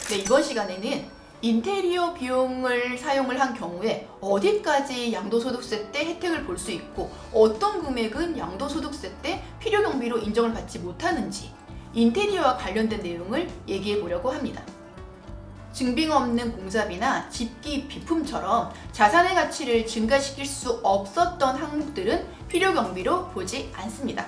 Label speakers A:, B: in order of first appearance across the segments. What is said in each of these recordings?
A: 네, 이번 시간에는 인테리어 비용을 사용을 한 경우에 어디까지 양도소득세 때 혜택을 볼 수 있고 어떤 금액은 양도소득세 때 필요경비로 인정을 받지 못하는지 인테리어와 관련된 내용을 얘기해 보려고 합니다. 증빙 없는 공사비나 집기 비품처럼 자산의 가치를 증가시킬 수 없었던 항목들은 필요경비로 보지 않습니다.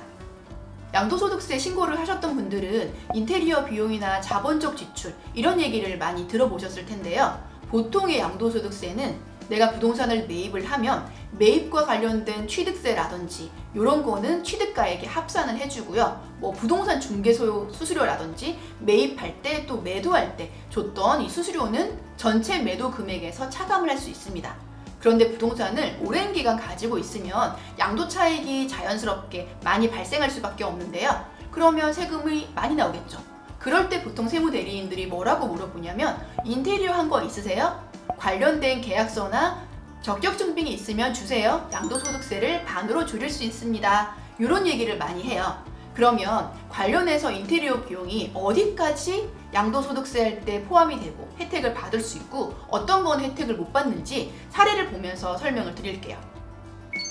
A: 양도소득세 신고를 하셨던 분들은 인테리어 비용이나 자본적 지출 이런 얘기를 많이 들어보셨을 텐데요. 보통의 양도소득세는 내가 부동산을 매입을 하면 매입과 관련된 취득세라든지 이런 거는 취득가액에 합산을 해주고요. 뭐 부동산 중개소 수수료라든지 매입할 때 또 매도할 때 줬던 이 수수료는 전체 매도 금액에서 차감을 할 수 있습니다. 그런데 부동산을 오랜 기간 가지고 있으면 양도 차익이 자연스럽게 많이 발생할 수밖에 없는데요. 그러면 세금이 많이 나오겠죠. 그럴 때 보통 세무대리인들이 뭐라고 물어보냐면 인테리어 한 거 있으세요? 관련된 계약서나 적격증빙이 있으면 주세요. 양도소득세를 반으로 줄일 수 있습니다. 이런 얘기를 많이 해요. 그러면 관련해서 인테리어 비용이 어디까지 양도소득세 할 때 포함이 되고 혜택을 받을 수 있고 어떤 건 혜택을 못 받는지 사례를 보면서 설명을 드릴게요.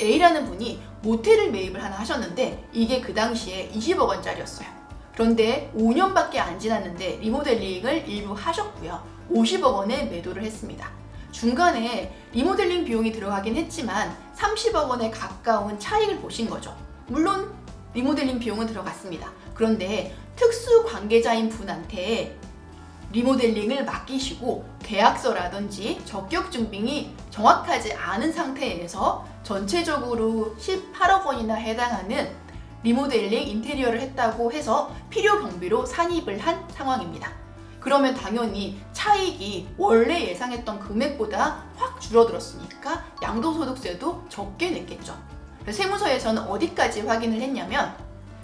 A: A라는 분이 모텔을 매입을 하나 하셨는데 이게 그 당시에 20억 원짜리였어요. 그런데 5년밖에 안 지났는데 리모델링을 일부 하셨고요. 50억 원에 매도를 했습니다. 중간에 리모델링 비용이 들어가긴 했지만 30억 원에 가까운 차익을 보신 거죠. 물론 리모델링 비용은 들어갔습니다. 그런데 특수 관계자인 분한테 리모델링을 맡기시고 계약서라든지 적격증빙이 정확하지 않은 상태에서 전체적으로 18억 원이나 해당하는 리모델링 인테리어를 했다고 해서 필요경비로 산입을 한 상황입니다. 그러면 당연히 차익이 원래 예상했던 금액보다 확 줄어들었으니까 양도소득세도 적게 냈겠죠. 세무서에서는 어디까지 확인을 했냐면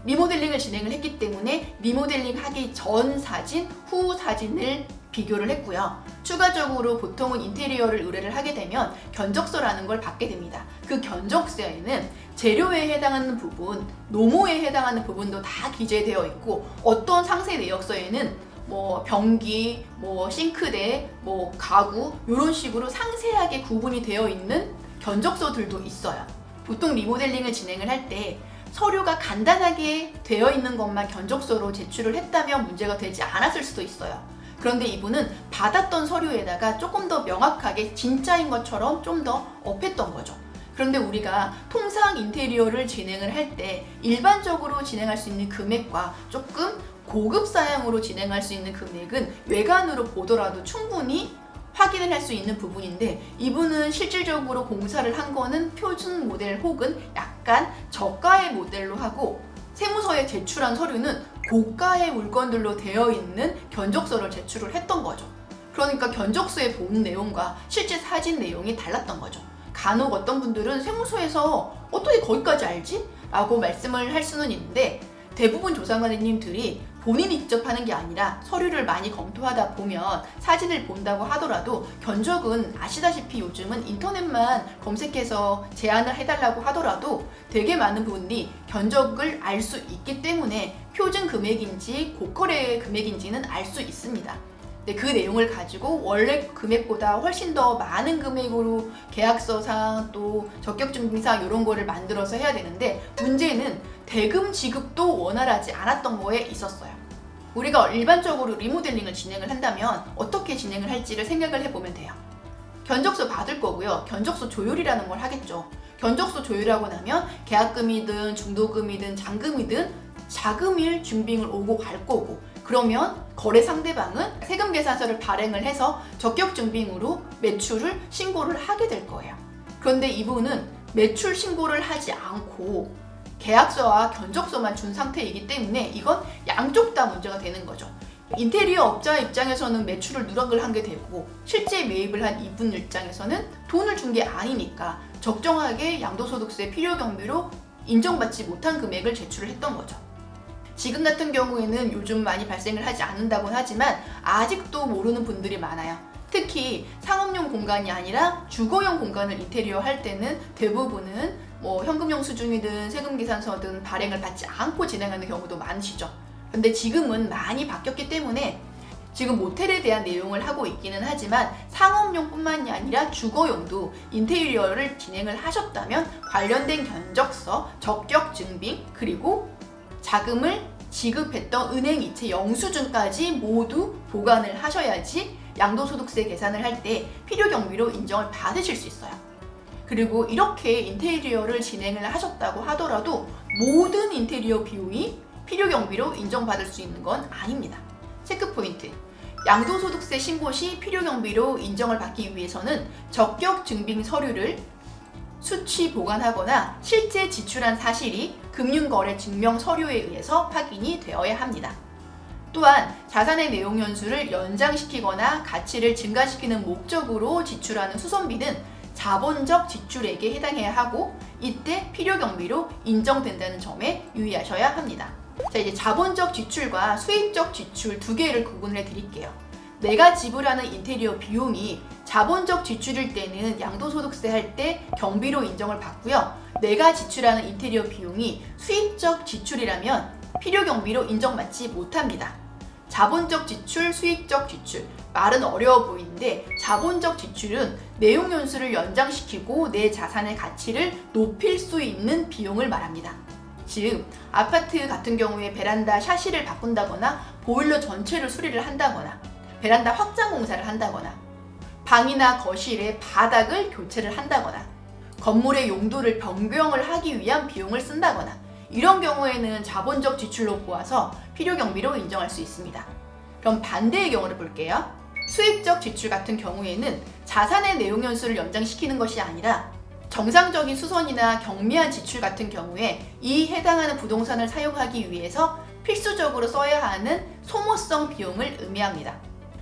A: 리모델링을 진행을 했기 때문에 리모델링 하기 전 사진, 후 사진을 비교를 했고요. 추가적으로 보통은 인테리어를 의뢰를 하게 되면 견적서라는 걸 받게 됩니다. 그 견적서에는 재료에 해당하는 부분, 노무에 해당하는 부분도 다 기재되어 있고 어떤 상세 내역서에는 뭐 변기, 뭐 싱크대, 뭐 가구 이런 식으로 상세하게 구분이 되어 있는 견적서들도 있어요. 보통 리모델링을 진행을 할 때 서류가 간단하게 되어 있는 것만 견적서로 제출을 했다면 문제가 되지 않았을 수도 있어요. 그런데 이분은 받았던 서류에다가 조금 더 명확하게 진짜인 것처럼 좀 더 업했던 거죠. 그런데 우리가 통상 인테리어를 진행을 할 때 일반적으로 진행할 수 있는 금액과 조금 고급 사양으로 진행할 수 있는 금액은 외관으로 보더라도 충분히 확인을 할 수 있는 부분인데 이분은 실질적으로 공사를 한 거는 표준 모델 혹은 약간 저가의 모델로 하고 세무서에 제출한 서류는 고가의 물건들로 되어 있는 견적서를 제출을 했던 거죠. 그러니까 견적서에 본 내용과 실제 사진 내용이 달랐던 거죠. 간혹 어떤 분들은 세무서에서 어떻게 거기까지 알지? 라고 말씀을 할 수는 있는데 대부분 조사관님들이 본인이 직접 하는 게 아니라 서류를 많이 검토하다 보면 사진을 본다고 하더라도 견적은 아시다시피 요즘은 인터넷만 검색해서 제안을 해달라고 하더라도 되게 많은 분이 견적을 알 수 있기 때문에 표준 금액인지 고거래 금액인지는 알 수 있습니다. 근데 그 내용을 가지고 원래 금액보다 훨씬 더 많은 금액으로 계약서상 또 적격증빙상 이런 거를 만들어서 해야 되는데 문제는 대금 지급도 원활하지 않았던 거에 있었어요. 우리가 일반적으로 리모델링을 진행을 한다면 어떻게 진행을 할지를 생각을 해보면 돼요. 견적서 받을 거고요. 견적서 조율이라는 걸 하겠죠. 견적서 조율하고 나면 계약금이든 중도금이든 잔금이든 자금일 증빙을 오고 갈 거고 그러면 거래 상대방은 세금 계산서를 발행을 해서 적격증빙으로 매출을 신고를 하게 될 거예요. 그런데 이분은 매출 신고를 하지 않고 계약서와 견적서만 준 상태이기 때문에 이건 양쪽 다 문제가 되는 거죠. 인테리어 업자 입장에서는 매출을 누락을 한 게 되고 실제 매입을 한 이분 입장에서는 돈을 준 게 아니니까 적정하게 양도소득세 필요경비로 인정받지 못한 금액을 제출을 했던 거죠. 지금 같은 경우에는 요즘 많이 발생을 하지 않는다고는 하지만 아직도 모르는 분들이 많아요. 특히 상업용 공간이 아니라 주거용 공간을 인테리어 할 때는 대부분은 뭐 현금용 수준이든 세금 계산서든 발행을 받지 않고 진행하는 경우도 많으시죠. 근데 지금은 많이 바뀌었기 때문에 지금 모텔에 대한 내용을 하고 있기는 하지만 상업용뿐만이 아니라 주거용도 인테리어를 진행을 하셨다면 관련된 견적서, 적격 증빙, 그리고 자금을 지급했던 은행 이체 영수증까지 모두 보관을 하셔야지 양도소득세 계산을 할 때 필요경비로 인정을 받으실 수 있어요. 그리고 이렇게 인테리어를 진행을 하셨다고 하더라도 모든 인테리어 비용이 필요경비로 인정받을 수 있는 건 아닙니다. 체크포인트. 양도소득세 신고 시 필요경비로 인정을 받기 위해서는 적격 증빙 서류를 수취 보관하거나 실제 지출한 사실이 금융거래 증명 서류에 의해서 확인이 되어야 합니다. 또한 자산의 내용 연수를 연장시키거나 가치를 증가시키는 목적으로 지출하는 수선비는 자본적 지출액에 해당해야 하고 이때 필요경비로 인정된다는 점에 유의하셔야 합니다. 자, 이제 자본적 지출과 수익적 지출 두 개를 구분해 드릴게요. 내가 지불하는 인테리어 비용이 자본적 지출일 때는 양도소득세 할 때 경비로 인정을 받고요. 내가 지출하는 인테리어 비용이 수익적 지출이라면 필요경비로 인정받지 못합니다. 자본적 지출, 수익적 지출. 말은 어려워 보이는데 자본적 지출은 내용 연수를 연장시키고 내 자산의 가치를 높일 수 있는 비용을 말합니다. 즉, 아파트 같은 경우에 베란다 샤시를 바꾼다거나 보일러 전체를 수리를 한다거나 베란다 확장 공사를 한다거나 방이나 거실의 바닥을 교체를 한다거나 건물의 용도를 변경을 하기 위한 비용을 쓴다거나 이런 경우에는 자본적 지출로 보아서 필요경비로 인정할 수 있습니다. 그럼 반대의 경우를 볼게요. 수익적 지출 같은 경우에는 자산의 내용 연수를 연장시키는 것이 아니라 정상적인 수선이나 경미한 지출 같은 경우에 이 해당하는 부동산을 사용하기 위해서 필수적으로 써야 하는 소모성 비용을 의미합니다.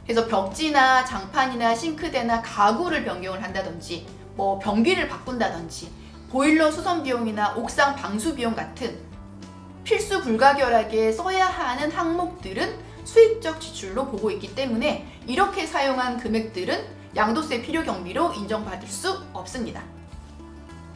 A: 그래서 벽지나 장판이나 싱크대나 가구를 변경을 한다든지 변기를 바꾼다든지 보일러 수선 비용이나 옥상 방수 비용 같은 필수 불가결하게 써야 하는 항목들은 수익적 지출로 보고 있기 때문에 이렇게 사용한 금액들은 양도세 필요경비로 인정받을 수 없습니다.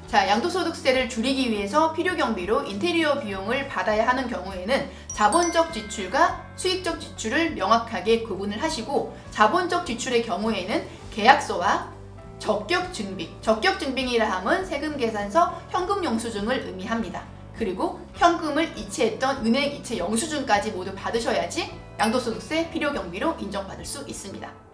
A: 자, 양도소득세를 줄이기 위해서 필요경비로 인테리어 비용을 받아야 하는 경우에는 자본적 지출과 수익적 지출을 명확하게 구분을 하시고 자본적 지출의 경우에는 계약서와 적격 증빙, 적격 증빙이라 함은 세금 계산서, 현금 영수증을 의미합니다. 그리고 현금을 이체했던 은행 이체 영수증까지 모두 받으셔야지 양도소득세 필요경비로 인정받을 수 있습니다.